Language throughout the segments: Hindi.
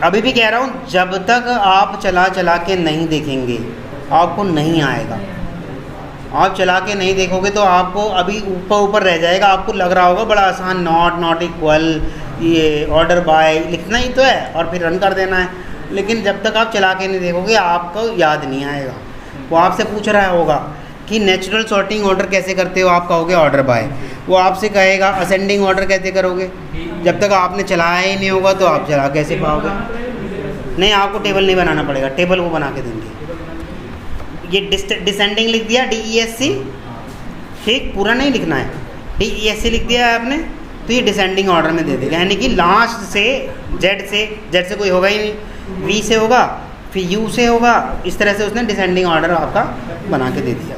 अभी भी कह रहा हूँ, जब तक आप चला चला के नहीं देखेंगे आपको नहीं आएगा। आप चला के नहीं देखोगे तो आपको अभी ऊपर ऊपर रह जाएगा, आपको लग रहा होगा बड़ा आसान, नॉट इक्वल, ये ऑर्डर बाय लिखना ही तो है और फिर रन कर देना है। लेकिन जब तक आप चला के नहीं देखोगे आपको याद नहीं आएगा। वो आपसे पूछ रहा होगा कि नेचुरल सॉर्टिंग ऑर्डर कैसे करते हो, आप कहोगे ऑर्डर बाय। वो आपसे कहेगा असेंडिंग ऑर्डर कैसे करोगे, जब तक आपने चलाया ही नहीं होगा तो आप चला कैसे पाओगे। नहीं, आपको टेबल नहीं बनाना पड़ेगा, टेबल वो बना के देंगे। ये डिसेंडिंग लिख दिया DESC, ठीक, पूरा नहीं लिखना है, DESC लिख दिया है आपने तो ये डिसेंडिंग ऑर्डर में दे देगा, यानी कि लास्ट से जेड से कोई होगा ही नहीं, V से होगा, फिर U से होगा, इस तरह से उसने डिसेंडिंग ऑर्डर आपका बना के दे दिया,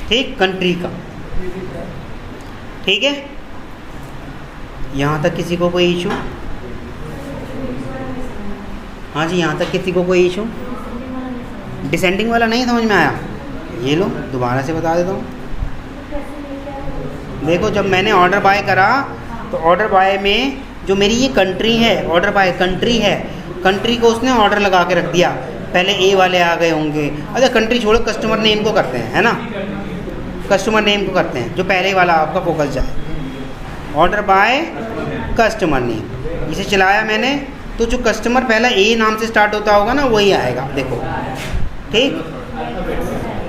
ठीक, कंट्री का। ठीक है, यहाँ तक किसी को कोई इशू? हाँ जी, यहाँ तक किसी को कोई इशू? डिसेंडिंग वाला नहीं समझ में आया? ये लो दोबारा से बता देता हूँ। देखो, जब मैंने ऑर्डर बाय करा तो ऑर्डर बाय में जो मेरी ये कंट्री है, ऑर्डर बाय कंट्री है, कंट्री को उसने ऑर्डर लगा के रख दिया। पहले ए वाले आ गए होंगे, अच्छा कंट्री छोड़ो, कस्टमर नेम को करते हैं, है ना, कस्टमर नेम को करते हैं, जो पहले वाला आपका फोकस जाए। ऑर्डर बाय कस्टमर नेम, इसे चलाया मैंने तो जो कस्टमर पहला ए नाम से स्टार्ट होता होगा ना वही आएगा, देखो, ठीक।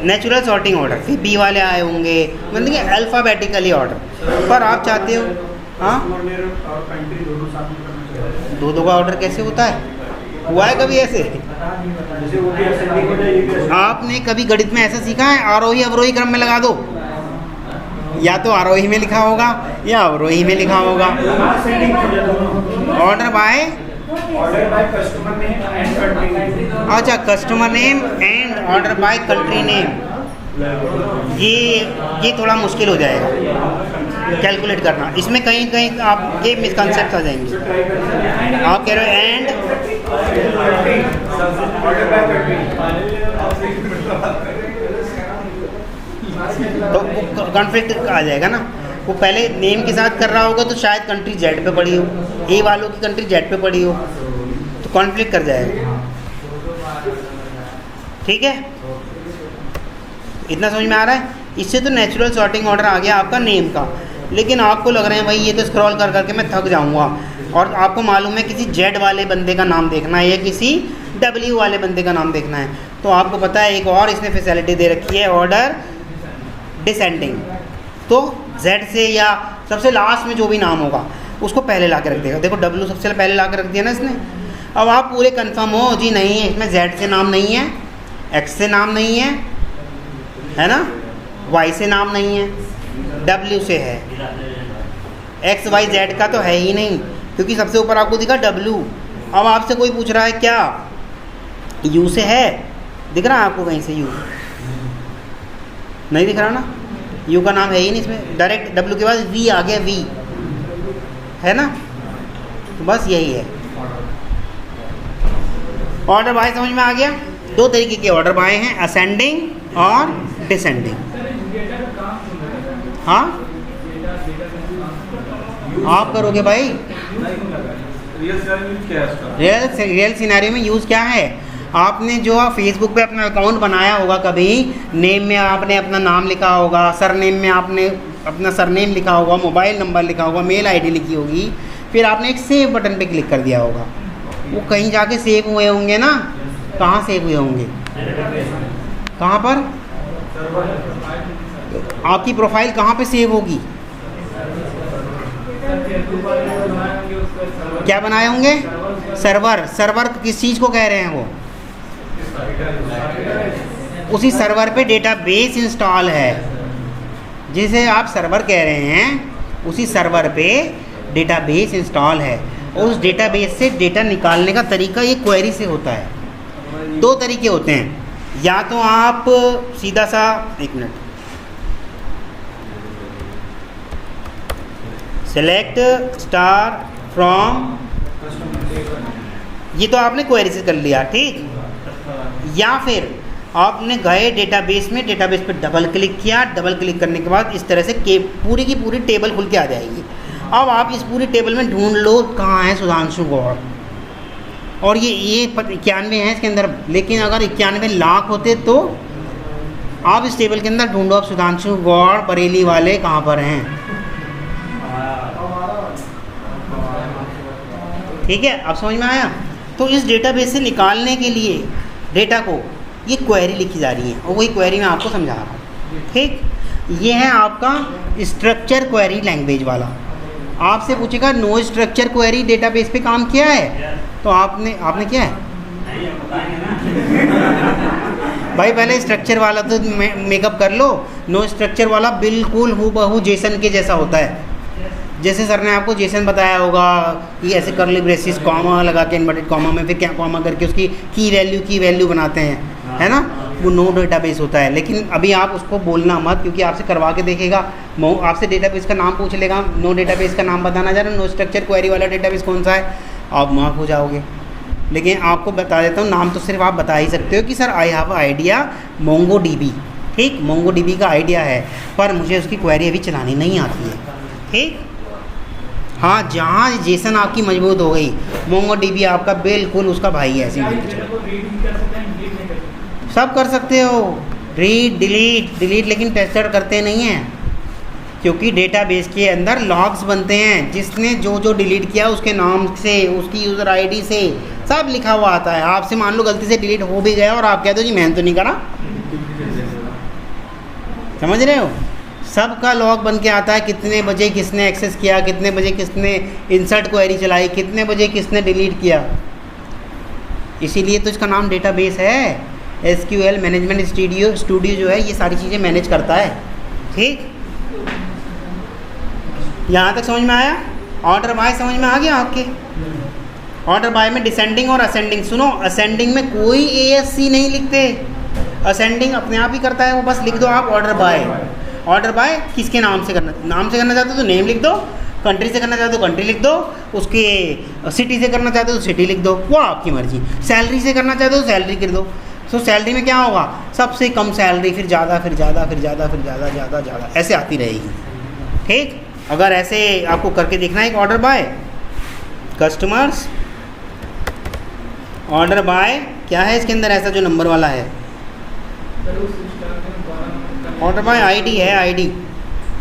नेचुरल सॉर्टिंग ऑर्डर, फिर बी वाले आए होंगे, मतलब कि अल्फ़ाबेटिकली ऑर्डर। पर आप चाहते हो, हाँ, दो का ऑर्डर कैसे होता है? हुआ है कभी ऐसे? आपने कभी गणित में ऐसा सीखा है आरोही अवरोही क्रम में लगा दो? या तो आरोही में लिखा होगा या अवरोही में लिखा होगा। Order by customer name and country name, अच्छा, customer name and order by country name, ये थोड़ा मुश्किल हो जाएगा कैलकुलेट करना। इसमें कहीं कहीं आपके मिसकंसेप्ट आ जाएंगे। आप कह रहे हो एंड तो कॉन्फ्लिक्ट आ जाएगा ना। वो पहले नेम के साथ कर रहा होगा तो शायद कंट्री जेड पे पड़ी हो, ए वालों की कंट्री जेड पे पड़ी हो, तो कॉन्फ्लिक्ट कर जाएगा। ठीक है, इतना समझ में आ रहा है? इससे तो नेचुरल सॉर्टिंग ऑर्डर आ गया आपका नेम का। लेकिन आपको लग रहे हैं भाई ये तो स्क्रॉल कर करके मैं थक जाऊंगा, और आपको मालूम है किसी जेड वाले बंदे का नाम देखना है या किसी डब्ल्यू वाले बंदे का नाम देखना है, तो आपको पता है एक और इसने फैसिलिटी दे रखी है, ऑर्डर डिसेंडिंग। तो जेड से या सबसे लास्ट में जो भी नाम होगा उसको पहले ला के रख देगा। देखो डब्ल्यू सबसे पहले ला के रख दिया ना इसने। अब आप पूरे कंफर्म हो जी नहीं है, इसमें जेड से नाम नहीं है, एक्स से नाम नहीं है ना, वाई से नाम नहीं है, डब्ल्यू से है। एक्स वाई जेड का तो है ही नहीं, क्योंकि सबसे ऊपर आपको दिखा डब्ल्यू। अब आपसे कोई पूछ रहा है क्या यू से है, दिख रहा है आपको कहीं से? यू नहीं दिख रहा ना, यू का नाम है ही नहीं इसमें। डायरेक्ट डब्ल्यू के बाद वी आ गया, वी है ना, तो बस यही है। ऑर्डर बाय समझ में आ गया? दो तरीके के ऑर्डर बाय हैं, असेंडिंग और डिसेंडिंग। हाँ, आप करोगे भाई। रियल सिनेरियो में यूज़ क्या है? आपने जो फेसबुक पे अपना अकाउंट बनाया होगा, कभी नेम में आपने अपना नाम लिखा होगा, सरनेम में आपने अपना सरनेम लिखा होगा, मोबाइल नंबर लिखा होगा, मेल आईडी लिखी होगी, फिर आपने एक सेव बटन पे क्लिक कर दिया होगा। वो कहीं जाके सेव हुए होंगे ना। कहाँ सेव हुए होंगे? कहाँ पर? आपकी प्रोफाइल कहाँ पे सेव होगी? क्या बनाए होंगे? सर्वर। सर्वर किस चीज़ को कह रहे हैं? वो उसी सर्वर पे डेटाबेस इंस्टॉल है, जिसे आप सर्वर कह रहे हैं, उसी सर्वर पे डेटाबेस इंस्टॉल है। और उस डेटाबेस से डेटा निकालने का तरीका ये क्वेरी से होता है। दो तरीके होते हैं, या तो आप सीधा सा, एक मिनट, सेलेक्ट स्टार फ्रॉम, ये तो आपने क्वेरी से कर लिया, ठीक। या फिर आपने गए डेटाबेस में, डेटाबेस पे डबल क्लिक किया, डबल क्लिक करने के बाद इस तरह से पूरी की पूरी टेबल खुल के आ जाएगी। अब आप इस पूरी टेबल में ढूंढ लो कहाँ है सुधांशु गौड़, और ये 91 है इसके अंदर, लेकिन अगर 91 लाख होते तो आप इस टेबल के अंदर ढूंढो आप सुधांशु गौड़ बरेली वाले कहाँ पर हैं। ठीक है, अब समझ में आया। तो इस डेटाबेस से निकालने के लिए डेटा को ये क्वेरी लिखी जा रही है और वही क्वेरी मैं आपको समझा रहा हूँ। ठीक, ये है आपका स्ट्रक्चर क्वेरी लैंग्वेज वाला। आपसे पूछेगा नो स्ट्रक्चर क्वेरी डेटाबेस पे काम किया है, तो आपने किया है भाई। पहले स्ट्रक्चर वाला तो मेकअप कर लो। नो स्ट्रक्चर वाला बिल्कुल हूबहू जेसन के जैसा होता है। जैसे सर ने आपको जेसन बताया होगा कि ऐसे करली ब्रेसिस कॉमा लगा के इन्वर्टेड कॉमा में फिर क्या कॉमा करके उसकी की वैल्यू बनाते हैं, है ना, वो नो डेटाबेस होता है। लेकिन अभी आप उसको बोलना मत, क्योंकि आपसे करवा के देखेगा, आपसे डेटाबेस का नाम पूछ लेगा, नो डेटाबेस का नाम बताना जा रहा है, नो स्ट्रक्चर क्वेरी वाला डेटाबेस कौन सा है, आप मार्क हो जाओगे। लेकिन आपको बता देता हूँ, नाम तो सिर्फ आप बता ही सकते हो कि sir I have idea Mongo dB. ठीक, मोंगो डीबी का आइडिया है, पर मुझे उसकी क्वेरी अभी चलानी नहीं आती है। ठीक, हाँ, जहाँ जेसन आपकी मजबूत हो गई, मोंगो डीबी आपका बिल्कुल उसका भाई है। ऐसे सब कर सकते हो, रीड डिलीट, लेकिन टेस्टर करते नहीं हैं, क्योंकि डेटाबेस के अंदर लॉग्स बनते हैं। जिसने जो डिलीट किया उसके नाम से, उसकी यूज़र आईडी से सब लिखा हुआ आता है। आपसे मान लो गलती से डिलीट हो भी गया और आप कहते हो जी मैंने तो नहीं करा, समझ रहे हो, सबका लॉग बन के आता है। कितने बजे किसने एक्सेस किया, कितने बजे किसने इंसर्ट क्वेरी चलाई, कितने बजे किसने डिलीट किया। इसीलिए तो इसका नाम डेटाबेस है। SQL मैनेजमेंट स्टूडियो जो है ये सारी चीज़ें मैनेज करता है। ठीक, यहाँ तक समझ में आया। ऑर्डर बाय समझ में आ गया आपके। ऑर्डर बाय में डिसेंडिंग और असेंडिंग। सुनो, असेंडिंग में कोई ASC नहीं लिखते, असेंडिंग अपने आप ही करता है, वो बस लिख दो आप ऑर्डर बाय। ऑर्डर बाय किसके नाम से करना चाहते हो तो नेम लिख दो, कंट्री से करना चाहते हो कंट्री लिख दो, उसके सिटी से करना चाहते हो तो सिटी लिख दो, वो आपकी मर्जी। सैलरी से करना चाहते हो सैलरी कर दो। तो सैलरी में क्या होगा, सबसे कम सैलरी, फिर ज़्यादा, फिर ज़्यादा, फिर ज़्यादा, फिर ज़्यादा, ज़्यादा ज़्यादा, ऐसे आती रहेगी। ठीक, अगर ऐसे आपको करके देखना है एक order by customers, order by क्या है इसके अंदर ऐसा जो नंबर वाला है, ऑर्डर बाय आईडी है।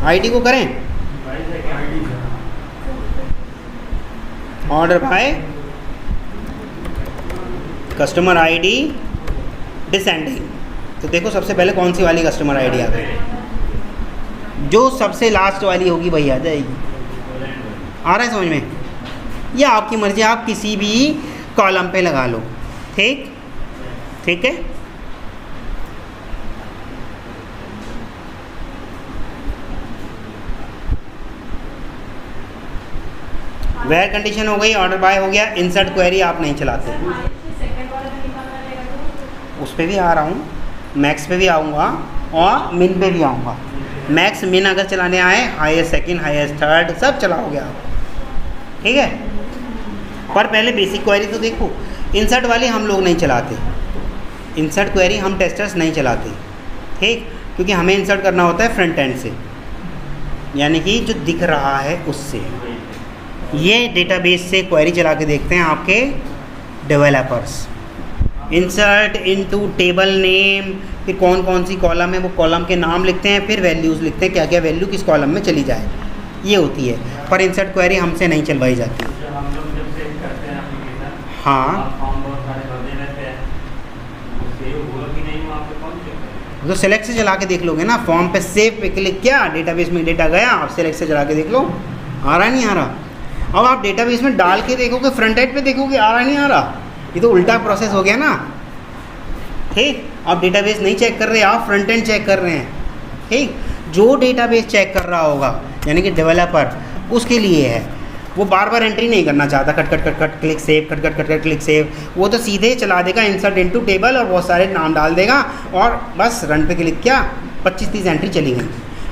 आईडी को करें order by customer ID descending. तो देखो सबसे पहले कौन सी वाली कस्टमर आईडी आ गई, जो सबसे लास्ट वाली होगी वही आ जाएगी। आ रहा है समझ में, या आपकी मर्जी, आप किसी भी कॉलम पे लगा लो। ठीक है। वेयर कंडीशन हो गई, ऑर्डर बाय हो गया, इंसर्ट क्वेरी आप नहीं चलाते। उस पर भी आ रहा हूँ, मैक्स पे भी आऊँगा और मिन पे भी आऊँगा। मैक्स मिन अगर चलाने आए, हाईएस्ट सेकंड, हाईएस्ट थर्ड, सब चलाओगे आप। ठीक है, पर पहले बेसिक क्वेरी तो देखो। इंसर्ट वाली हम लोग नहीं चलाते, इंसर्ट क्वेरी हम टेस्टर्स नहीं चलाते। ठीक, क्योंकि हमें इंसर्ट करना होता है फ्रंट एंड से, यानी कि जो दिख रहा है उससे। ये डेटाबेस से क्वेरी चला के देखते हैं आपके developers. Insert into table name, फिर कौन कौन सी कॉलम है वो कॉलम के नाम लिखते हैं, फिर वैल्यूज़ लिखते हैं, क्या क्या वैल्यू किस कॉलम में चली जाए, ये होती है। पर इंसर्ट क्वेरी हमसे नहीं चलवाई जाती। हाँ, तो सेलेक्ट से चला के देख लोगे ना, फॉर्म पे सेव पे क्लिक किया, डेटाबेस में डेटा गया, आप सेलेक्ट से चला के देख लो आ रहा नहीं आ रहा। अब आप डेटाबेस में डाल के देखोगे, फ्रंट एंड पे देखोगे आ रहा नहीं आ रहा, ये तो उल्टा प्रोसेस हो गया ना। ठीक, आप डेटाबेस नहीं चेक कर रहे, आप फ्रंट एंड चेक कर रहे हैं। ठीक, जो डेटाबेस चेक कर रहा होगा यानी कि डेवलपर, उसके लिए है, वो बार बार एंट्री नहीं करना चाहता, cut click save, cut click save. वो तो सीधे चला देगा इंसर्ट इनटू टेबल और बहुत सारे नाम डाल देगा और बस रन पे क्लिक किया, 25-30 एंट्री चली गई।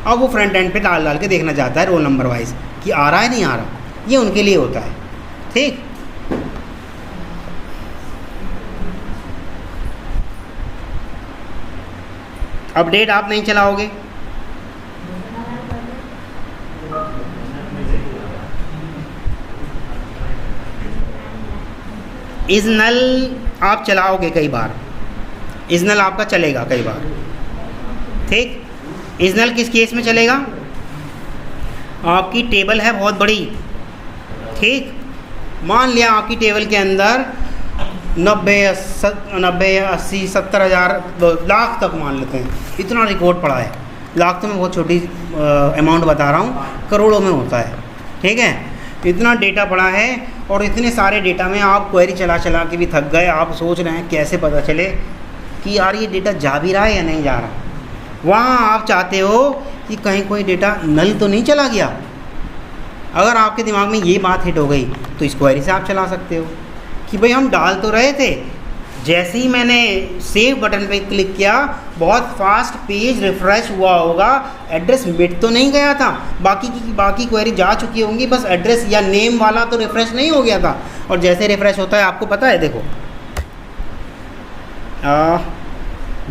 अब वो फ्रंट एंड पे डाल के देखना चाहता है रोल नंबर वाइज कि आ रहा है नहीं आ रहा, ये उनके लिए होता है। ठीक, अपडेट आप नहीं चलाओगे, इस नल आप चलाओगे कई बार, इस नल आपका चलेगा कई बार, ठीक। इस नल किस केस में चलेगा? आपकी टेबल है बहुत बड़ी, ठीक। मान लिया आपकी टेबल के अंदर 90, 80, 70 हज़ार, लाख तक मान लेते हैं, इतना रिकॉर्ड पड़ा है। लाख तो मैं बहुत छोटी अमाउंट बता रहा हूँ, करोड़ों में होता है, ठीक है। इतना डेटा पड़ा है और इतने सारे डेटा में आप क्वेरी चला चला के भी थक गए। आप सोच रहे हैं कैसे पता चले कि यार ये डेटा जा भी रहा है या नहीं जा रहा। वहाँ आप चाहते हो कि कहीं कोई डेटा नल तो नहीं चला गया। अगर आपके दिमाग में ये बात हिट हो गई तो इस क्वेरी से आप चला सकते हो कि भाई हम डाल तो रहे थे, जैसे ही मैंने सेव बटन पे क्लिक किया बहुत फास्ट पेज रिफ़्रेश हुआ होगा, एड्रेस मिट तो नहीं गया था, बाकी क्वेरी जा चुकी होंगी, बस एड्रेस या नेम वाला तो रिफ़्रेश नहीं हो गया था। और जैसे रिफ़्रेश होता है आपको पता है, देखो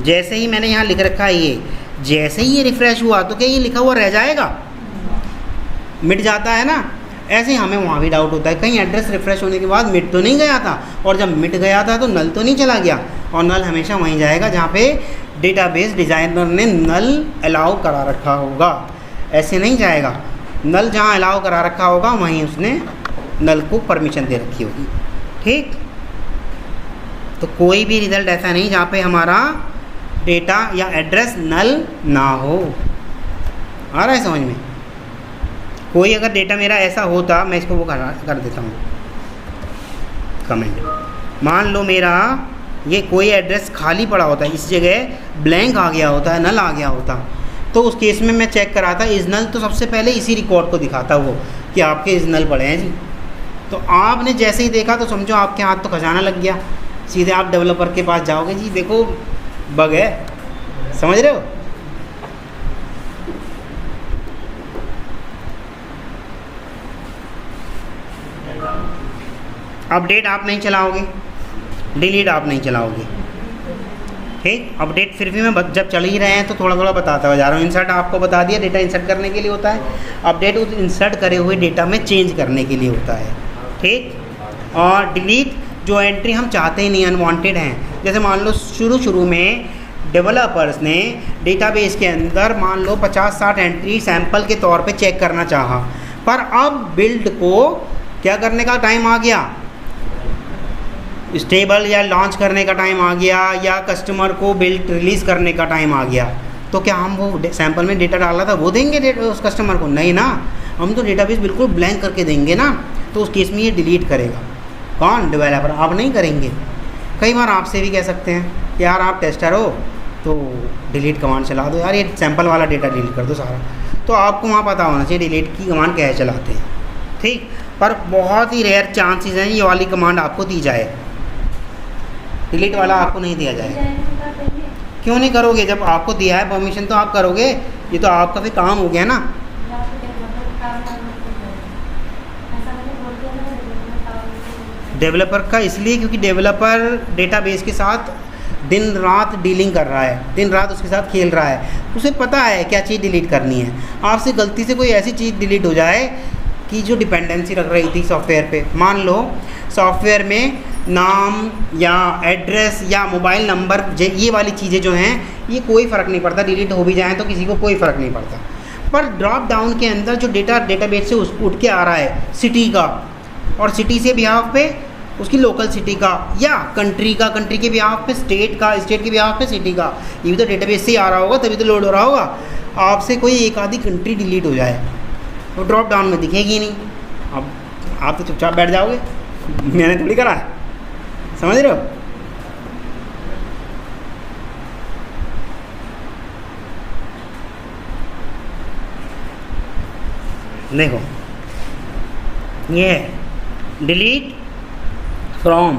जैसे ही मैंने यहाँ लिख रखा है ये, जैसे ही ये रिफ़्रेश हुआ तो क्या ये लिखा हुआ रह जाएगा? मिट जाता है ना। ऐसे हमें वहाँ भी डाउट होता है कहीं एड्रेस रिफ़्रेश होने के बाद मिट तो नहीं गया था, और जब मिट गया था तो नल तो नहीं चला गया। और नल हमेशा वहीं जाएगा जहाँ पे डेटाबेस डिज़ाइनर ने नल अलाउ करा रखा होगा, ऐसे नहीं जाएगा। नल जहाँ अलाउ करा रखा होगा वहीं उसने नल को परमिशन दे रखी होगी, ठीक। तो कोई भी रिज़ल्ट ऐसा नहीं जहाँ पे हमारा डेटा या एड्रेस नल ना हो। आ रहा है समझ में? कोई अगर डेटा मेरा ऐसा होता, मैं इसको वो कर देता हूँ कमेंट, मान लो मेरा ये कोई एड्रेस खाली पड़ा होता है, इस जगह ब्लैंक आ गया होता है, नल आ गया होता, तो उस केस में मैं चेक कराता इस नल, तो सबसे पहले इसी रिकॉर्ड को दिखाता वो कि आपके इस नल पड़े हैं जी। तो आपने जैसे ही देखा तो समझो आपके हाथ तो खजाना लग गया, सीधे आप डेवलपर के पास जाओगे, जी देखो बग है, समझ रहे हो? अपडेट आप नहीं चलाओगे, डिलीट आप नहीं चलाओगे, ठीक। अपडेट फिर भी मैं जब चल ही रहे हैं तो थोड़ा थोड़ा बताता हुआ जा रहा हूँ। इंसर्ट आपको बता दिया, डेटा इंसर्ट करने के लिए होता है। अपडेट उस इंसर्ट करे हुए डेटा में चेंज करने के लिए होता है, ठीक। और डिलीट जो एंट्री हम चाहते ही नहीं, अनवांटेड हैं, जैसे मान लो शुरू में डेवलपर्स ने डेटाबेस के अंदर मान लो 50-60 एंट्री सैंपल के तौर पे चेक करना चाहा, पर अब बिल्ड को क्या करने का टाइम आ गया, स्टेबल या लॉन्च करने का टाइम आ गया, या कस्टमर को बिल्ड रिलीज़ करने का टाइम आ गया, तो क्या हम वो सैंपल में डेटा डाला था वो देंगे उस कस्टमर को? नहीं ना, हम तो डेटाबेस बिल्कुल ब्लैंक करके देंगे ना। तो उस केस में ये डिलीट करेगा कौन? डेवलपर। आप नहीं करेंगे। कई बार आपसे भी कह सकते हैं कि यार आप टेस्टर हो तो डिलीट कमांड चला दो, यार ये सैंपल वाला डेटा डिलीट कर दो सारा। तो आपको वहाँ पता होना चाहिए डिलीट की कमांड कैसे चलाते हैं, ठीक। पर बहुत ही रेयर चांसेस हैं ये वाली कमांड आपको दी जाए, डिलीट वाला आपको नहीं दिया जाएगा। क्यों नहीं करोगे? जब आपको दिया है परमिशन तो आप करोगे, ये तो आपका फिर काम हो गया ना। डेवलपर का इसलिए क्योंकि डेवलपर डेटाबेस के साथ दिन रात डीलिंग कर रहा है, दिन रात उसके साथ खेल रहा है, उसे पता है क्या चीज़ डिलीट करनी है। आपसे गलती से कोई ऐसी चीज़ डिलीट हो जाए कि जो डिपेंडेंसी रख रही थी सॉफ्टवेयर पे, मान लो सॉफ्टवेयर में नाम या एड्रेस या मोबाइल नंबर, ये वाली चीज़ें जो हैं ये कोई फ़र्क नहीं पड़ता, डिलीट हो भी जाए तो किसी को कोई फ़र्क नहीं पड़ता। पर ड्रॉप डाउन के अंदर जो डेटा डेटाबेस से उठ के आ रहा है सिटी का, और सिटी से बिहाफ पे उसकी लोकल सिटी का, या कंट्री का, कंट्री के बिहाफ पे स्टेट का, स्टेट के बिहाफ पे सिटी का, ये भी तो डेटाबेस से ही आ रहा होगा, तभी तो लोड हो रहा होगा। आपसे कोई एक आधी कंट्री डिलीट हो जाए तो ड्रॉप डाउन में दिखेगी नहीं, अब आप तो चुपचाप बैठ जाओगे, मैंने थोड़ी करा है, समझ रहे हो? देखो ये है डिलीट फ्रॉम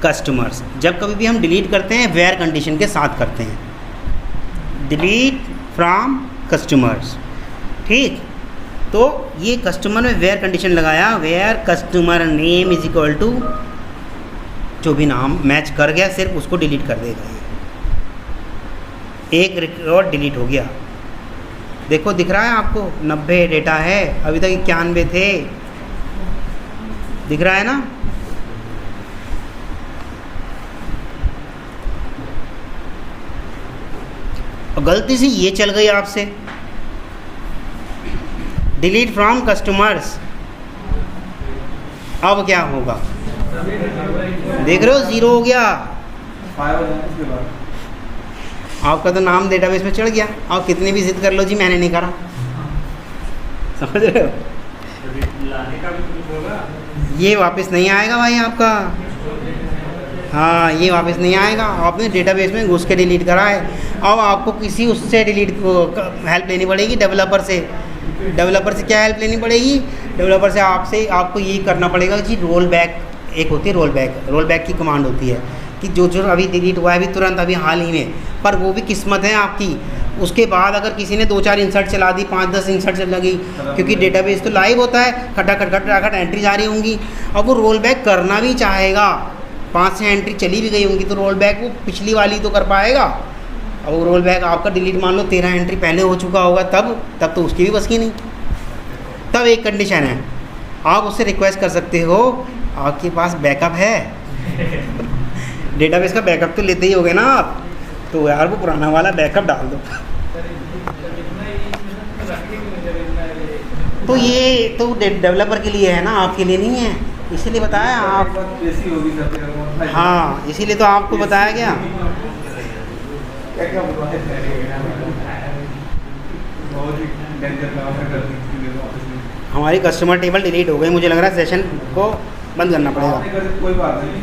कस्टमर्स। जब कभी भी हम डिलीट करते हैं वेयर कंडीशन के साथ करते हैं, डिलीट फ्रॉम कस्टमर्स, ठीक। तो ये कस्टमर में वेयर कंडीशन लगाया, where customer name is equal to जो भी नाम मैच कर गया सिर्फ उसको डिलीट कर देगा। एक रिकॉर्ड डिलीट हो गया, देखो दिख रहा है आपको 90 डेटा है, अभी तक 91 थे, दिख रहा है ना। और गलती से ये चल गई आपसे, डिलीट फ्रॉम कस्टमर्स। अब क्या होगा, देख रहे हो, 0 हो गया। आपका तो नाम डेटाबेस में चढ़ गया। आप कितनी भी जिद कर लो जी मैंने नहीं करा, समझ रहे हो। ये वापस नहीं आएगा भाई आपका, हाँ ये वापस नहीं आएगा। आपने डेटाबेस में घुस के डिलीट करा है। अब आपको किसी उससे डिलीट हेल्प लेनी पड़ेगी, डेवलपर से। डेवलपर से क्या हेल्प लेनी पड़ेगी, डेवलपर से आपको ये करना पड़ेगा जी, रोल बैक एक होती है, रोल बैक की कमांड होती है कि जो अभी डिलीट हुआ है अभी तुरंत अभी हाल ही में, पर वो भी किस्मत है आपकी। उसके बाद अगर किसी ने 2-4 इंसर्ट चला दी, 5-10 इंसर्ट चल लगी, क्योंकि डेटाबेस तो लाइव होता है, खटाखट एंट्री जा रही होंगी। अब वो रोल बैक करना भी चाहेगा, 5-6 एंट्री चली भी गई होंगी, तो रोल बैक वो पिछली वाली तो कर पाएगा। अब वो रोल बैक आपका डिलीट मान लो 13 एंट्री पहले हो चुका होगा, तब तो उसकी भी बस की नहीं। तब एक कंडीशन है, आप उससे रिक्वेस्ट कर सकते हो, आपके पास बैकअप है डेटाबेस का बैकअप तो लेते ही होगे ना आप, तो यार वो पुराना वाला बैकअप डाल दो। तो ये तो डेवलपर के लिए है ना, आपके लिए नहीं है, इसीलिए बताया आप। हाँ इसीलिए तो आपको बताया गया। हमारी कस्टमर टेबल डिलीट हो गई, मुझे लग रहा है सेशन को बंद करना पड़ेगा। कोई बात नहीं।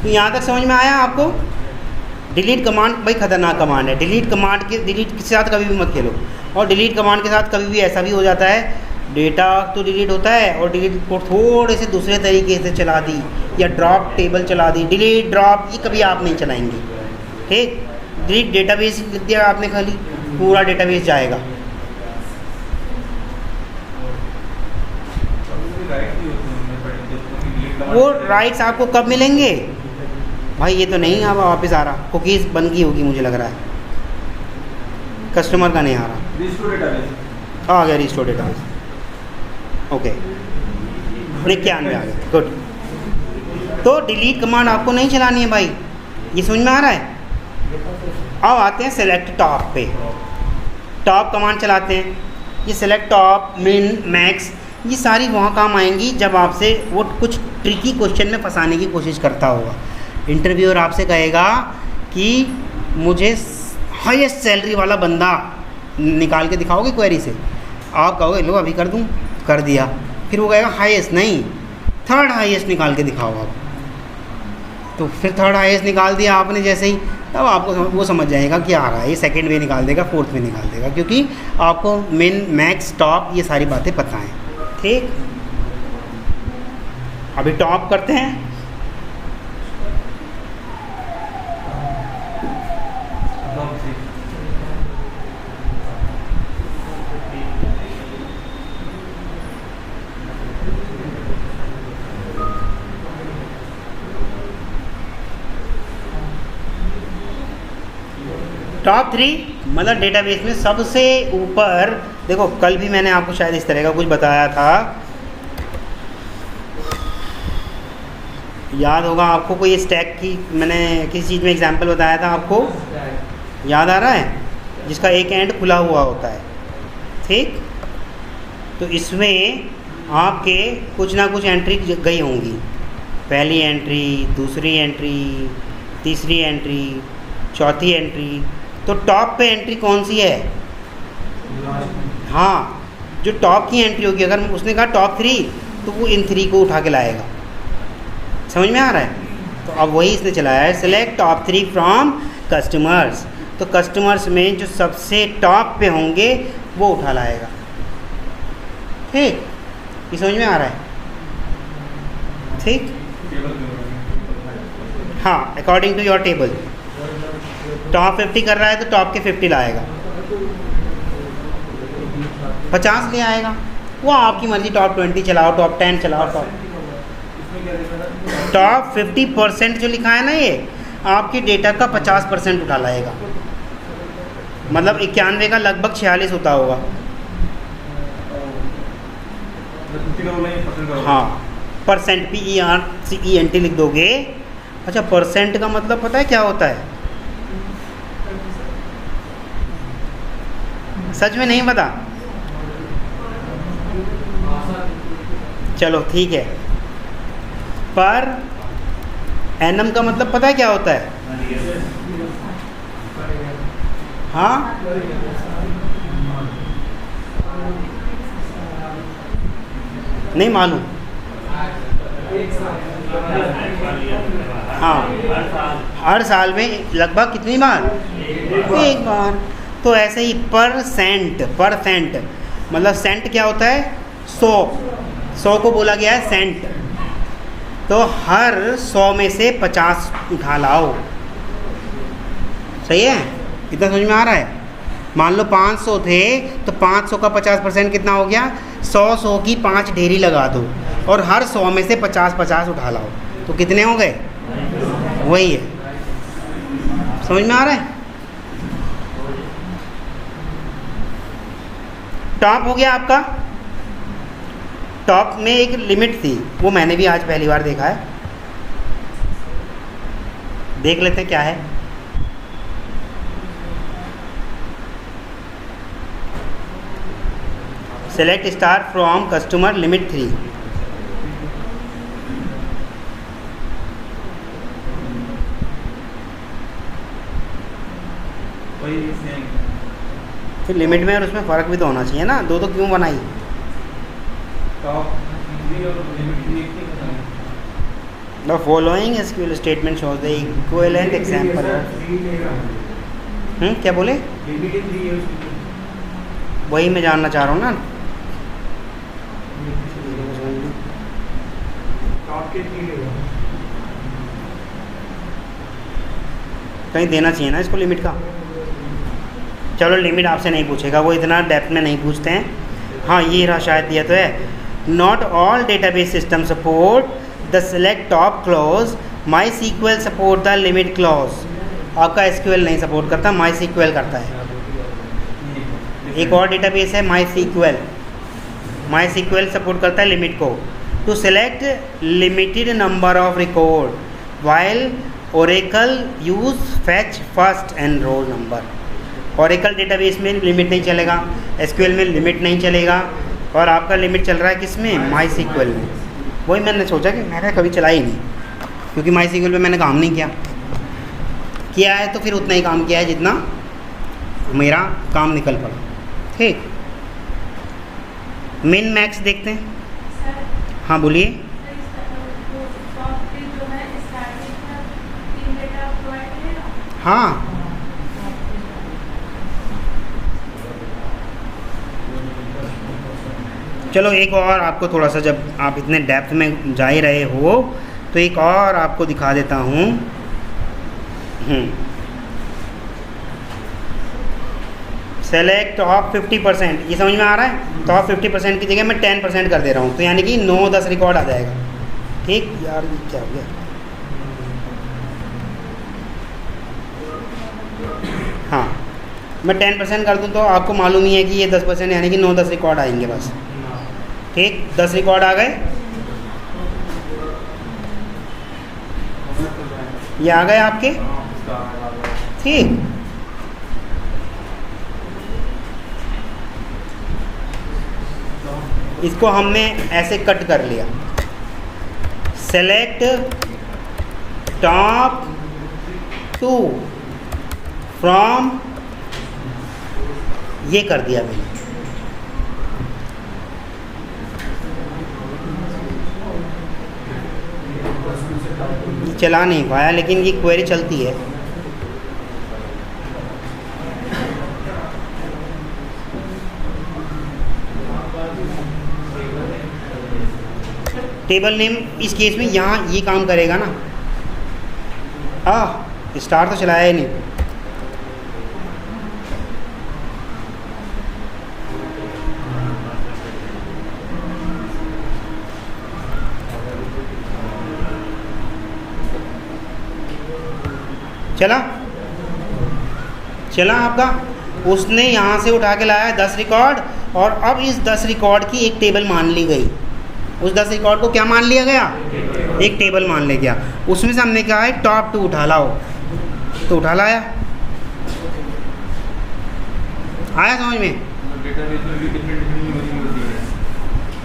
तो यहाँ तक समझ में आया आपको। डिलीट कमांड भाई खतरनाक कमांड है। डिलीट के साथ कभी भी मत खेलो। और डिलीट कमांड के साथ कभी भी ऐसा भी हो जाता है, डेटा तो डिलीट होता है और डिलीट को थोड़े से दूसरे तरीके से चला दी, या ड्रॉप टेबल चला दी, डिलीट ड्रॉप, ये कभी आप नहीं चलाएंगे। ठीक, डिलीट डेटाबेस लिख दिया आपने, खाली पूरा डेटाबेस जाएगा। वो राइट्स आपको कब मिलेंगे भाई, ये तो नहीं अब वापस आ रहा, कुकीज़ बंद की होगी मुझे लग रहा है, कस्टमर का नहीं आ रहा। आ गया रिस्टोर डेटाबेस, ओके 91 आ गया, गुड। तो डिलीट कमांड आपको नहीं चलानी है भाई, ये समझ में आ रहा है। अब आते हैं सेलेक्ट टॉप पे। टॉप कमांड चलाते हैं, ये सेलेक्ट टॉप, मिन, मैक्स, ये सारी वहाँ काम आएंगी जब आपसे वो कुछ ट्रिकी क्वेश्चन में फंसाने की कोशिश करता होगा। इंटरव्यूअर आपसे कहेगा कि मुझे हाईएस्ट सैलरी वाला बंदा निकाल के दिखाओगे क्वेरी से, आप कहोगे लो अभी कर दूँ, कर दिया। फिर वो कहेगा हाईएस्ट नहीं, थर्ड हाईएस्ट निकाल के दिखाओ आप, तो फिर थर्ड हाईएस्ट निकाल दिया आपने जैसे ही, तब आपको वो समझ जाएगा कि आ रहा है, ये सेकंड में निकाल देगा, फोर्थ में निकाल देगा, क्योंकि आपको मिन, मैक्स, टॉप ये सारी बातें पता हैं। ठीक, अभी टॉप करते हैं। टॉप 3 मतलब डेटाबेस में सबसे ऊपर। देखो कल भी मैंने आपको शायद इस तरह का कुछ बताया था, याद होगा आपको, कोई स्टैक की मैंने किसी चीज़ में एग्जांपल बताया था, आपको याद आ रहा है, जिसका एक एंड खुला हुआ होता है। ठीक, तो इसमें आपके कुछ ना कुछ एंट्री गई होंगी, पहली एंट्री, दूसरी एंट्री, तीसरी एंट्री, चौथी एंट्री। तो टॉप पे एंट्री कौन सी है? हाँ, जो टॉप की एंट्री होगी, अगर उसने कहा टॉप 3 तो वो इन 3 को उठा के लाएगा। समझ में आ रहा है? तो अब वही इसने चलाया है, सेलेक्ट टॉप 3 फ्रॉम कस्टमर्स। तो कस्टमर्स में जो सबसे टॉप पे होंगे वो उठा लाएगा। ठीक, ये समझ में आ रहा है? ठीक, हाँ, according to your table. Top 50 कर रहा है तो टॉप के 50 लाएगा, 50 ले आएगा, वो आपकी मर्जी। टॉप 20 चलाओ, टॉप 10 चलाओ, टॉप 50% जो लिखा है ना, ये आपके डेटा का 50% उठा लाएगा। मतलब 91 का लगभग 46 होता होगा, हाँ, परसेंट PERCENT लिख दोगे। अच्छा, परसेंट का मतलब पता है क्या होता है? सच में नहीं पता? चलो ठीक है। पर एनम का मतलब पता है क्या होता है? हाँ, नहीं मालूम। हाँ, हर साल में लगभग कितनी बार? एक बार। तो ऐसे ही परसेंट मतलब सेंट क्या होता है? 100 को बोला गया है सेंट। तो हर 100 में से 50 उठा लाओ। सही है? इतना समझ में आ रहा है? मान लो 500 थे तो 500 का 50% कितना हो गया? 100 की 5 ढेरी लगा दो और हर 100 में से 50 उठा लाओ। तो कितने हो गए? वही है। समझ में आ रहा है? टॉप हो गया आपका। टॉप में एक लिमिट थी, वो मैंने भी आज पहली बार देखा है। देख लेते हैं क्या है। Select star from customer limit 3। फिर लिमिट में और उसमें फ़र्क भी तो होना चाहिए ना, दो तो क्यों बनाई? The following SQL statement shows the equivalent example of क्या बोले? वही मैं जानना चाह रहा हूँ ना। कहीं देना चाहिए ना इसको लिमिट का। चलो लिमिट आपसे नहीं पूछेगा, वो इतना डेप्थ में नहीं पूछते हैं। हाँ, ये रहा, शायद दिया तो है। Not all database system support the select top clause, MySQL support the limit clause. आपका SQL नहीं सपोर्ट करता, माई सीक्वल करता है। एक और डेटाबेस है माई सीक्वल सपोर्ट करता है लिमिट को। To select limited number of record while Oracle use fetch first and row number. Oracle database में लिमिट नहीं चलेगा, SQL में लिमिट नहीं चलेगा, और आपका लिमिट चल रहा है किस में? माई सीक्वल में। वही मैंने सोचा कि मैंने कभी चला ही नहीं, क्योंकि माई सीक्वल पे मैंने काम नहीं किया है तो फिर उतना ही काम किया है जितना मेरा काम निकल पड़ा। ठीक, मिन मैक्स देखते हैं। हाँ बोलिए। हाँ, चलो एक और आपको थोड़ा सा, जब आप इतने डेप्थ में जा ही रहे हो तो एक और आपको दिखा देता हूँ। सेलेक्ट टॉप 50%, ये समझ में आ रहा है? टॉप 50% की जगह मैं 10% कर दे रहा हूँ, तो यानी कि 9-10 रिकॉर्ड आ जाएगा। ठीक यार, ये क्या हो गया? हाँ, मैं 10% कर दूँ तो आपको मालूम ही है कि ये 10% यानी कि 9-10 रिकॉर्ड आएंगे बस। ठीक, 10 रिकॉर्ड आ गए, ये आ गए आपके। ठीक, इसको हमने ऐसे कट कर लिया। सेलेक्ट टॉप 2 फ्रॉम, ये कर दिया मैंने। चला नहीं पाया, लेकिन ये क्वेरी चलती है। टेबल नेम इस केस में यहाँ ये काम करेगा ना। स्टार तो चलाया ही नहीं। चला आपका। उसने यहाँ से उठा के लाया 10 रिकॉर्ड, और अब इस 10 रिकॉर्ड की एक टेबल मान ली गई। उस 10 रिकॉर्ड को क्या मान लिया गया, एक टेबल मान लिया गया। उसमें से हमने कहा है टॉप 2 उठा लाओ, तो उठा लाया। आया समझ में?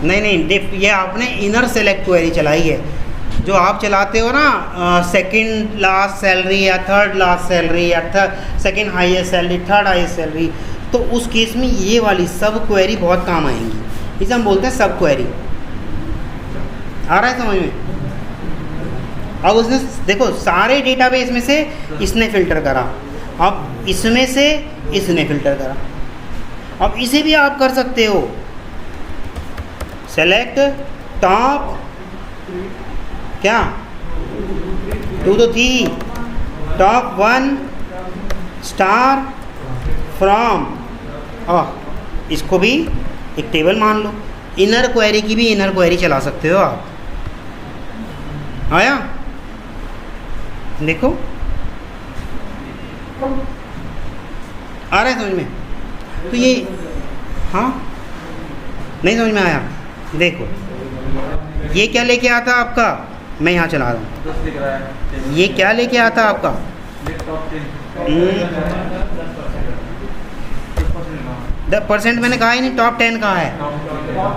नहीं, ये आपने इनर सेलेक्ट क्वेरी चलाई है। जो आप चलाते हो ना सेकंड लास्ट सैलरी या थर्ड लास्ट सैलरी या second highest salary, third highest salary, तो उस केस में ये वाली सब क्वेरी बहुत काम आएंगी। इसे हम बोलते हैं सब क्वेरी। आ रहा है समझ में? अब उसने देखो सारे डेटाबेस में से इसने फ़िल्टर करा, अब इसमें से इसने फ़िल्टर करा। अब इसे भी आप कर सकते हो, सेलेक्ट टॉप क्या 2 तो थी, टॉप 1 स्टार फ्रॉम, इसको भी एक टेबल मान लो। इनर क्वेरी की भी इनर क्वेरी चला सकते हो आप। आया? देखो आ रहा है समझ में? तो ये हाँ नहीं समझ में आया? देखो ये क्या लेके आता आपका, मैं यहाँ चला रहा हूँ, ये क्या लेके आता आपका 10%, मैंने कहा ही नहीं, टॉप 10 कहा है,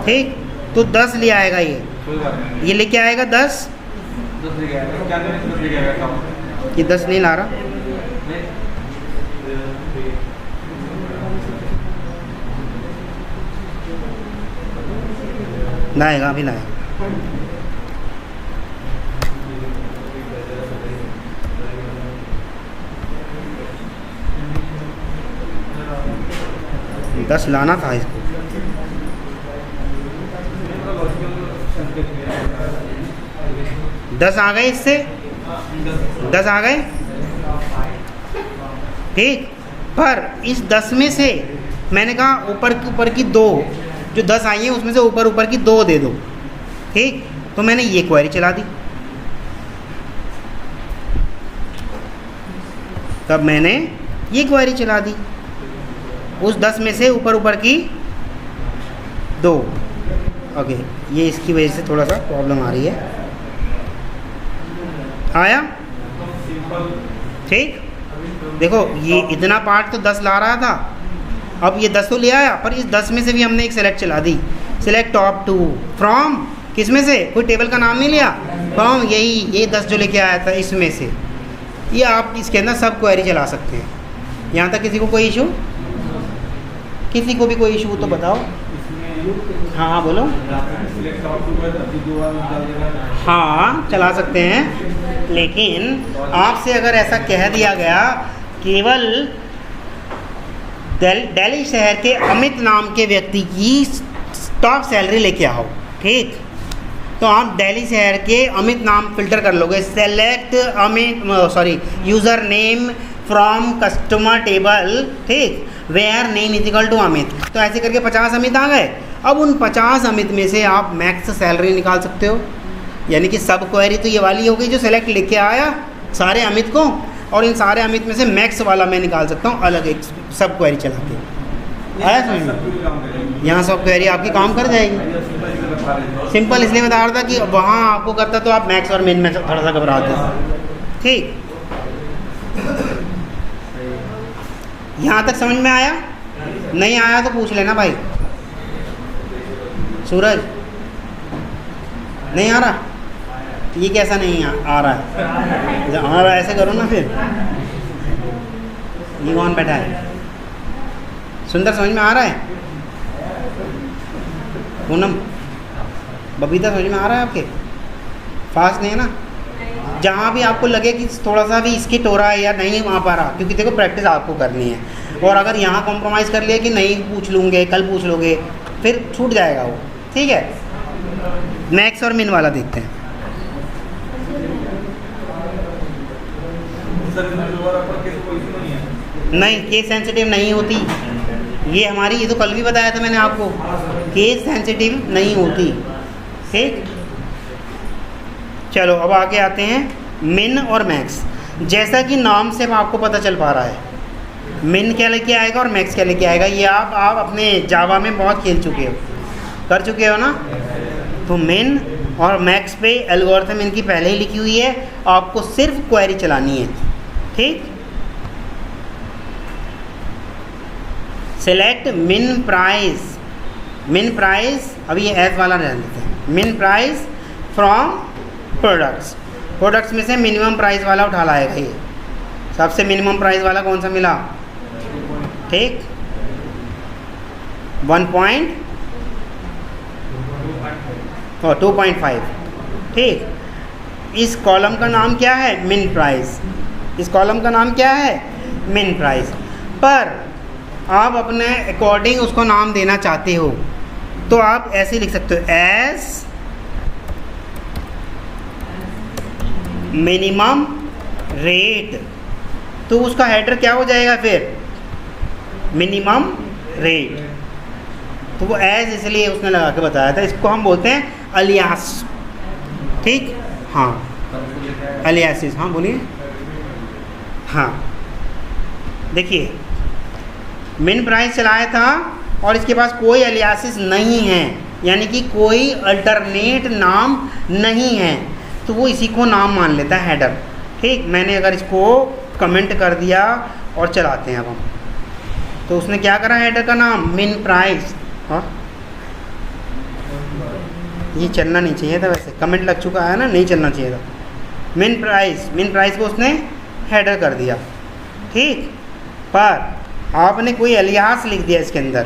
ठीक? तो 10 ले आएगा, ये लेके आएगा 10, ये 10 नहीं ला रहा, लाएगा अभी लाएगा। दस लाना था इसको। दस आ गए, इससे 10 आ गए, ठीक? पर इस 10 में से मैंने कहा ऊपर की 2 जो 10 आई हैं उसमें से ऊपर की 2 दे दो, ठीक? तो मैंने ये क्वेरी चला दी। तब मैंने ये क्वेरी चला दी, उस 10 में से ऊपर की 2। ओके, ये इसकी वजह से थोड़ा सा प्रॉब्लम आ रही है। आया? ठीक? देखो ये इतना पार्ट तो 10 ला रहा था, अब ये 10 तो ले आया, पर इस 10 में से भी हमने एक सेलेक्ट चला दी, सिलेक्ट टॉप 2 फ्रॉम, किस में से? कोई टेबल का नाम नहीं लिया, फ्रॉम यही ये 10 जो लेके आया था इसमें से। ये आप इसके अंदर सब क्वेरी चला सकते हैं। यहाँ तक किसी को कोई इशू? किसी को भी कोई इशू तो बताओ। हाँ हाँ बोलो। हाँ चला सकते हैं, लेकिन आपसे अगर ऐसा कह दिया गया केवल दिल्ली शहर के अमित नाम के व्यक्ति की टॉप सैलरी लेके आओ, ठीक? तो आप दिल्ली शहर के अमित नाम फिल्टर कर लोगे, select user name from customer table, ठीक? Where name equal to Amit, तो ऐसे करके 50 अमित आ गए। अब उन 50 अमित में से आप मैक्स सैलरी निकाल सकते हो, यानी कि सब क्वेरी तो ये वाली हो गई जो सेलेक्ट लेके आया सारे अमित को, और इन सारे अमित में से मैक्स वाला मैं निकाल सकता हूँ अलग एक सब क्वेरी चला के। आया समझ में? यहाँ सब क्वेरी आपकी काम कर जाएगी। सिंपल इसलिए बता रहा था कि वहाँ आपको करता तो आप मैक्स और मिन में थोड़ा सा घबराते, ठीक? यहाँ तक समझ में आया? नहीं आया तो पूछ लेना भाई। सूरज नहीं आ रहा? ये कैसा नहीं आ रहा है? आ रहा है ऐसे करो ना फिर। ये कौन बैठा है? सुंदर समझ में आ रहा है? पूनम, बबीता समझ में आ रहा है आपके? फास्ट नहीं है ना? जहाँ भी आपको लगे कि थोड़ा सा भी स्किट हो रहा है या नहीं आ पा रहा, क्योंकि देखो प्रैक्टिस आपको करनी है, और अगर यहाँ कॉम्प्रोमाइज़ कर लिया कि नहीं पूछ लूँगे कल पूछ लोगे, फिर छूट जाएगा वो, ठीक है? मैक्स और मिन वाला देखते हैं। नहीं, केस सेंसिटिव नहीं होती ये हमारी, ये तो कल भी बताया था मैंने आपको, केस सेंसिटिव नहीं होती, ठीक? चलो अब आगे आते हैं मिन और मैक्स। जैसा कि नाम से आपको पता चल पा रहा है, मिन क्या लेके आएगा और मैक्स क्या लेके आएगा, ये आप अपने जावा में बहुत खेल चुके हो, कर चुके हो ना? तो मिन और मैक्स पे एल्गोरिथम इनकी पहले ही लिखी हुई है, आपको सिर्फ क्वेरी चलानी है। ठीक, सेलेक्ट मिन प्राइस, मिन प्राइस अभी ये एफ वाला रहने देते हैं, मिन प्राइस फ्रॉम प्रोडक्ट्स, प्रोडक्ट्स में से मिनिमम प्राइस वाला उठा लाएगा। ये सबसे मिनिमम प्राइस वाला कौन सा मिला? ठीक, 2.5। ठीक, इस कॉलम का नाम क्या है? मिन प्राइस। इस कॉलम का नाम क्या है? मिन प्राइस। पर आप अपने अकॉर्डिंग उसको नाम देना चाहते हो तो आप ऐसे लिख सकते हो, एज मिनिमम रेट। तो उसका हेडर क्या हो जाएगा फिर? Minimum rate. तो वो एज इसलिए उसने लगा के बताया था, इसको हम बोलते हैं अलियास। ठीक, हाँ अलियासिस, हाँ बोलिए। हाँ देखिए, मिन प्राइस चलाया था और इसके पास कोई अलियासिस नहीं है, यानी कि कोई अल्टरनेट नाम नहीं है, तो वो इसी को नाम मान लेता है हेडर। ठीक, मैंने अगर इसको कमेंट कर दिया और चलाते हैं अब हम, तो उसने क्या करा? हेडर का नाम मिन प्राइस। हाँ ये चलना नहीं चाहिए था, वैसे कमेंट लग चुका है ना, नहीं चलना चाहिए था। मिन प्राइस, मिन प्राइस को उसने हेडर कर दिया। ठीक, पर आपने कोई अलियास लिख दिया इसके अंदर,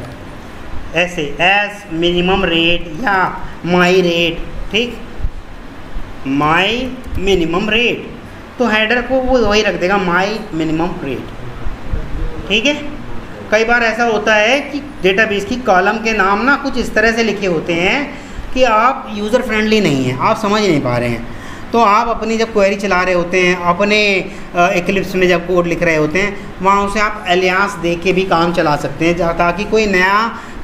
ऐसे एज मिनिमम रेट या माई रेट। ठीक, माई मिनिमम रेट, तो हेडर को वो वही रख देगा, माई मिनिमम रेट। ठीक है, कई बार ऐसा होता है कि डेटाबेस की कॉलम के नाम ना कुछ इस तरह से लिखे होते हैं कि आप यूज़र फ्रेंडली नहीं हैं, आप समझ नहीं पा रहे हैं। तो आप अपनी जब क्वेरी चला रहे होते हैं, अपने एक्लिप्स में जब कोड लिख रहे होते हैं, वहाँ उसे आप एलियास दे के भी काम चला सकते हैं, ताकि कोई नया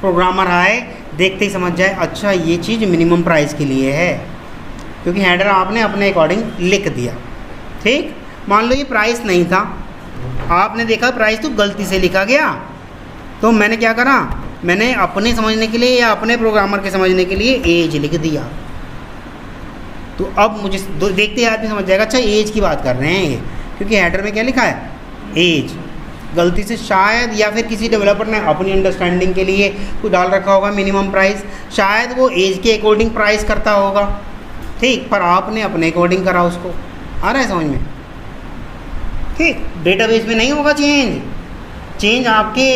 प्रोग्रामर आए, देखते ही समझ जाए अच्छा ये चीज़ मिनिमम प्राइस के लिए है, क्योंकि हेडर आपने अपने अकॉर्डिंग लिख दिया। ठीक, मान लो ये प्राइस नहीं था, आपने देखा प्राइस तो गलती से लिखा गया, तो मैंने क्या करा? मैंने अपने समझने के लिए या अपने प्रोग्रामर के समझने के लिए एज लिख दिया। तो अब मुझे देखते ही आदमी समझ जाएगा अच्छा एज की बात कर रहे हैं ये, क्योंकि हेडर में क्या लिखा है? एज। गलती से शायद या फिर किसी डेवलपर ने अपनी अंडरस्टैंडिंग के लिए कुछ डाल रखा होगा मिनिमम प्राइस, शायद वो एज के अकॉर्डिंग प्राइस करता होगा। ठीक, पर आपने अपने अकॉर्डिंग करा उसको। आ रहा है समझ में? ठीक, डेटाबेस में नहीं होगा चेंज, चेंज आपके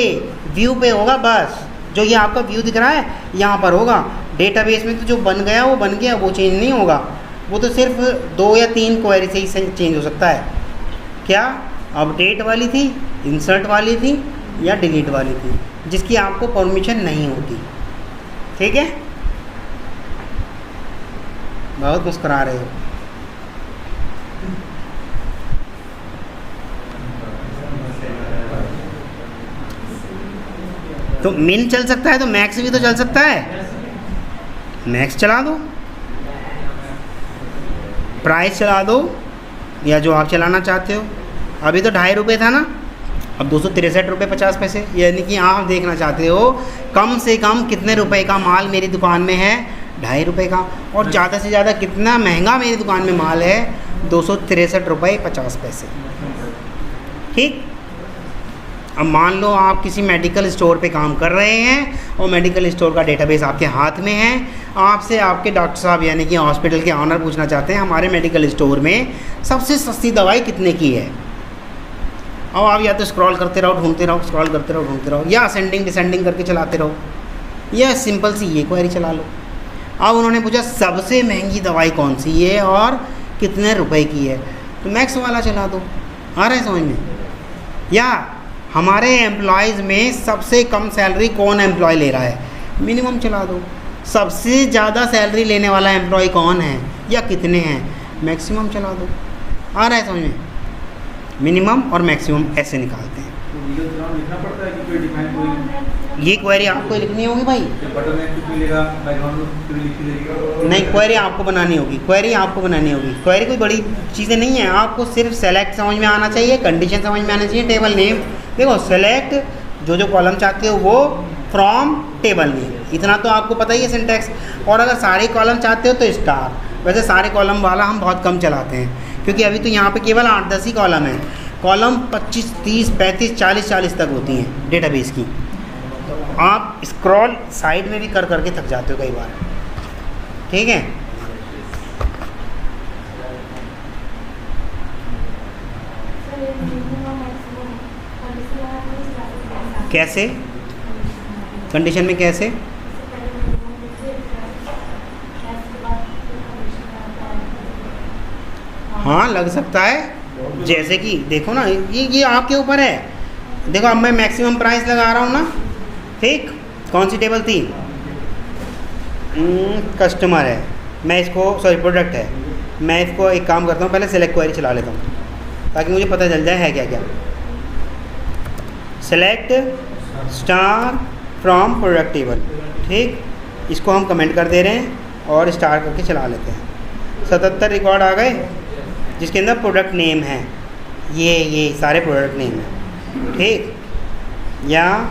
व्यू पे होगा बस। जो ये आपका व्यू दिख रहा है यहाँ पर होगा, डेटाबेस में तो जो बन गया वो बन गया, वो चेंज नहीं होगा। वो तो सिर्फ 2 या 3 क्वेरी से ही चेंज हो सकता है। क्या? अपडेट वाली थी, इंसर्ट वाली थी या डिलीट वाली थी, जिसकी आपको परमिशन नहीं होती। ठीक है, बहुत मुस्कुरा रहे हो। तो मिन चल सकता है तो मैक्स भी तो चल सकता है, मैक्स चला दो, प्राइस चला दो, या जो आप चलाना चाहते हो। अभी तो 2.5 रुपये था ना, अब 263 रुपये 50 पैसे, यानी कि आप देखना चाहते हो कम से कम कितने रुपए का माल मेरी दुकान में है? 2.5 रुपये का। और ज़्यादा से ज़्यादा कितना महंगा मेरी दुकान में माल है? 263 रुपये 50 पैसे। ठीक, अब मान लो आप किसी मेडिकल स्टोर पे काम कर रहे हैं और मेडिकल स्टोर का डेटाबेस आपके हाथ में है, आपसे आपके डॉक्टर साहब यानी कि हॉस्पिटल के ऑनर पूछना चाहते हैं हमारे मेडिकल स्टोर में सबसे सस्ती दवाई कितने की है। अब आप या तो स्क्रॉल करते रहो, ढूंढते रहो, स्क्रॉल करते रहो, ढूंढते रहो, या असेंडिंग डिसेंडिंग करके चलाते रहो, या सिंपल सी ये क्वेरी चला लो। अब उन्होंने पूछा सबसे महंगी दवाई कौन सी है और कितने रुपए की है, तो मैक्स वाला चला दो। आ रहा है समझ में? या हमारे एम्प्लॉयज़ में सबसे कम सैलरी कौन एम्प्लॉय ले रहा है? मिनिमम चला दो। सबसे ज़्यादा सैलरी लेने वाला एम्प्लॉय कौन है या कितने हैं? मैक्सिमम चला दो। आ रहा है समझ में? मिनिमम और मैक्सिमम ऐसे निकालते हैं। लिखना पड़ता है कि कोई डिफाइन कोई ये क्वेरी आपको लिखनी होगी भाई। बटन में कुछ मिलेगा, बैकग्राउंड में लिख देगा। नहीं, क्वेरी आपको बनानी होगी, क्वेरी आपको बनानी होगी। क्वेरी कोई बड़ी चीज़ें नहीं है, आपको सिर्फ सेलेक्ट समझ में आना चाहिए, कंडीशन समझ में आना चाहिए, टेबल नेम। देखो सेलेक्ट जो जो कॉलम चाहते हो वो फ्रॉम टेबल नेम, इतना तो आपको पता ही है सिंटैक्स। और अगर सारे कॉलम चाहते हो तो स्टार। वैसे सारे कॉलम वाला हम बहुत कम चलाते हैं क्योंकि अभी तो यहाँ पे केवल 8-10 ही कॉलम है। कॉलम 25, 30, 35, 40 तक होती हैं डेटाबेस की। तो आप स्क्रॉल साइड में भी कर करके थक जाते हो कई बार, ठीक है। कैसे कंडीशन में कैसे? हाँ लग सकता है, जैसे कि देखो ना, ये आपके ऊपर है। देखो अब मैं मैक्सिमम प्राइस लगा रहा हूँ ना, ठीक। कौन सी टेबल थी? कस्टमर है, मैं इसको सॉरी प्रोडक्ट है। मैं इसको एक काम करता हूँ, पहले सेलेक्ट क्वेरी चला लेता हूँ ताकि मुझे पता चल जाए है क्या क्या। Select star from product table, ठीक। इसको हम कमेंट कर दे रहे हैं और स्टार करके चला लेते हैं। 77 रिकॉर्ड आ गए जिसके अंदर प्रोडक्ट नेम है, ये सारे प्रोडक्ट नेम हैं, ठीक। या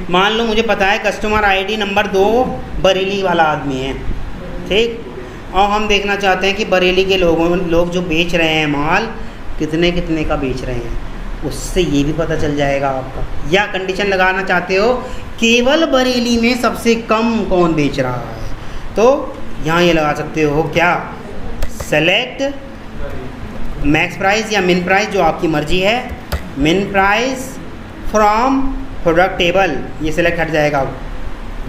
मान लो मुझे पता है कस्टमर आईडी नंबर 2 बरेली वाला आदमी है, ठीक। और हम देखना चाहते हैं कि बरेली के लोग जो बेच रहे हैं माल कितने का बेच रहे हैं, उससे ये भी पता चल जाएगा आपका। या कंडीशन लगाना चाहते हो केवल बरेली में सबसे कम कौन बेच रहा है, तो यहाँ ये लगा सकते हो क्या, सेलेक्ट मैक्स प्राइस या मिन प्राइस, जो आपकी मर्जी है। मिन प्राइस फ्रॉम प्रोडक्ट टेबल, ये सिलेक्ट हट जाएगा,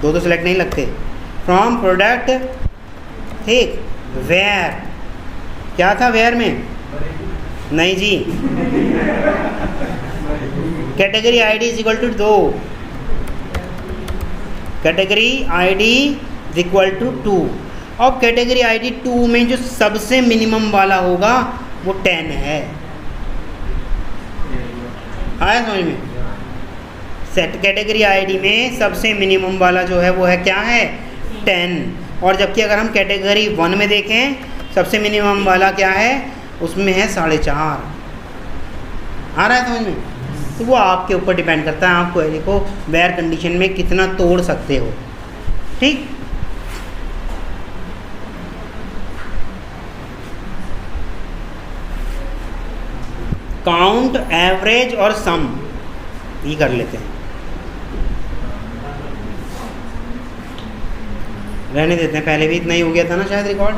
दो सिलेक्ट नहीं लगते। फ्रॉम प्रोडक्ट, ठीक। वेयर, क्या था वेयर में? नहीं जी, category ID is equal to 2, category ID is equal to 2। अब कैटेगरी आईडी 2 में जो सबसे मिनिमम वाला होगा वो 10 है। आया समझ में? सेट कैटेगरी आईडी में सबसे मिनिमम वाला जो है वो है क्या है, 10। और जबकि अगर हम कैटेगरी 1 में देखें सबसे मिनिमम वाला क्या है, उसमें है 4.5। आ रहा है समझ में? तो वो आपके ऊपर डिपेंड करता है, आप क्वेरी को वेयर कंडीशन में कितना तोड़ सकते हो, ठीक। काउंट, एवरेज और सम ये कर लेते हैं, रहने देते हैं। पहले भी इतना ही हो गया था ना शायद रिकॉर्ड,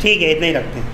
ठीक है इतना ही रखते हैं।